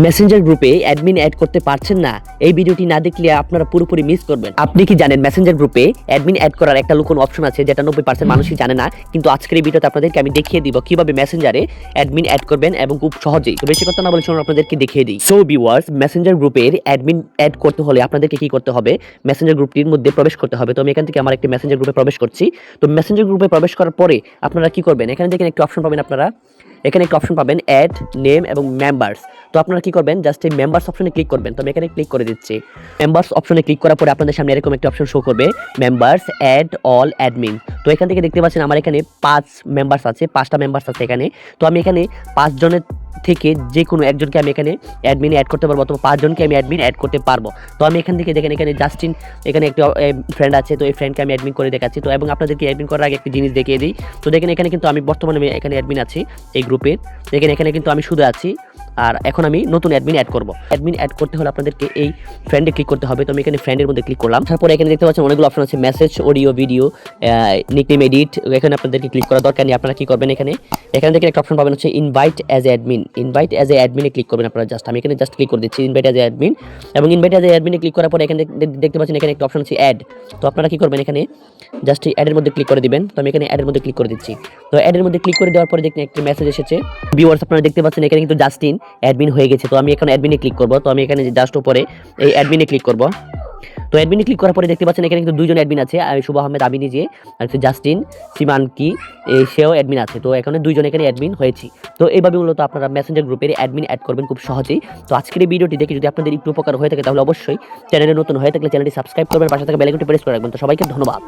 Messenger গ্রুপে admin add করতে পারছেন না, এই ভিডিওটি না দেখলে আপনারা পুরোপুরি মিস করবেন। আপনি কি জানেন মেসেঞ্জার গ্রুপে অ্যাডমিন অ্যাড করার একটা লুকোনো অপশন আছে যেটা 90% মানুষই জানে না, কিন্তু আজকের এই ভিডিওতে আপনাদেরকে আমি দেখিয়ে দিব কিভাবে মেসেঞ্জারে অ্যাডমিন অ্যাড করবেন এবং খুব সহজেই। তো বেশি কথা না বলে শুনুন আপনাদেরকে দেখিয়ে দিই। সো ভিউয়ার্স, মেসেঞ্জার গ্রুপের অ্যাডমিন অ্যাড করতে হলে আপনাদেরকে কি করতে হবে, মেসেঞ্জার গ্রুপটির মধ্যে প্রবেশ করতে হবে। তো আমি এখান থেকে আমার একটি মেসেঞ্জার গ্রুপে প্রবেশ করছি। তো মেসেঞ্জার গ্রুপে প্রবেশ করার পরে আপনারা কি করবেন, এখানে দেখেন একটা অপশন পাবেন, আপনারা এখানে একটা অপশন পাবেন অ্যাড নেম এবং মেম্বার্স। তো আপনারা কি করবেন, জাস্ট এই মেম্বার্স অপশনে ক্লিক করবেন। তো আমি এখানে ক্লিক করে দিচ্ছি। মেম্বার্স অপশনে ক্লিক করার পরে আপনাদের সামনে এরকম একটা অপশন শো করবে, মেম্বার্স অ্যাড অল অ্যাডমিন। তো এখান থেকে দেখতে পাচ্ছেন আমার এখানে 5 মেম্বার্স আছে, 5টা মেম্বার্স আছে এখানে। তো আমি এখানে 5 জনের থেকে যে কোনো একজনকে আমি এখানে অ্যাডমিনে অ্যাড করতে পারবো, অথবা 5 জনকে আমি অ্যাডমিন অ্যাড করতে পারবো। তো আমি এখান থেকে দেখেন এখানে জাস্টিন, এখানে একটা ফ্রেন্ড আছে, তো এই ফ্রেন্ডকে আমি অ্যাডমিন করে দেখাচ্ছি। তো এবং আপনাদেরকে অ্যাডমিন করার আগে একটা জিনিস দেখিয়ে দিই। তো দেখেন এখানে কিন্তু আমি বর্তমানে এখানে অ্যাডমিন আছি এই গ্রুপের। দেখেন এখানে কিন্তু আমি শুধু আছি, আর এখন আমি নতুন অ্যাডমিন অ্যাড করব। অ্যাডমিন অ্যাড করতে হলে আপনাদেরকে এই ফ্রেন্ডে ক্লিক করতে হবে। তো আমি এখানে ফ্রেন্ডের মধ্যে ক্লিক করলাম। তারপরে এখানে দেখতে পাচ্ছেন অনেকগুলো অপশন আছে, message, audio, video, nickname, edit. এখানে আপনাদেরকে ক্লিক করা দরকার নেই। আপনারা কি করবেন, এখানে থেকে একটা অপশন পাবেন হচ্ছে invite as a admin. Invite as a অ্যাডমিনে ক্লিক করবেন আপনারা। জাস্ট আমি এখানে জাস্ট ক্লিক করে দিচ্ছি ইনভাইট অ্যাজ এ অ্যাডমিন। এবং ইনভাইট অ্যাজ এ অ্যাডমিনে ক্লিক করার পরে এখানে দেখতে পাচ্ছেন এখানে একটা অপশন আছে অ্যাড। তো আপনারা কি করবেন, এখানে জাস্ট অ্যাডের মধ্যে ক্লিক করে দিবেন। তো আমি এখানে অ্যাডের মধ্যে ক্লিক করে দিচ্ছি। তো অ্যাডের মধ্যে ক্লিক করে দেওয়ার পরে দেখেন একটা মেসেজ এসেছে। ভিউয়ার্স, আপনারা দেখতে পাচ্ছেন এখানে কিন্তু জাস্টিন অ্যাডমিন হয়ে গেছে। তো আমি এখন অ্যাডমিনে ক্লিক করব। তো আমি এখানে জাস্ট উপরে এই অ্যাডমিনে ক্লিক করব। তো অ্যাডমিনে ক্লিক করার পরে দেখতে পাচ্ছেন এখানে কিন্তু 2 জন অ্যাডমিন আছে, শুভ আহমেদ আবি নিজে, আর জাস্টিন সিমানকি সেও অ্যাডমিন আছে। তো এখানে 2 জন এখানে অ্যাডমিন হয়েছি। তো এইভাবে মূলত আপনারা মেসেঞ্জার গ্রুপের অ্যাডমিন অ্যাড করবেন খুব সহজেই। তো আজকের এই ভিডিওটি দেখে যদি আপনাদের একটু উপকার হয়ে থাকে তাহলে অবশ্যই চ্যানেলে নতুন হয়ে থাকলে চ্যানেলটি সাবস্ক্রাইব করবেন, পাশে থাকা বেল আইকনটি প্রেস করে রাখবেন। তো সবাইকে ধন্যবাদ।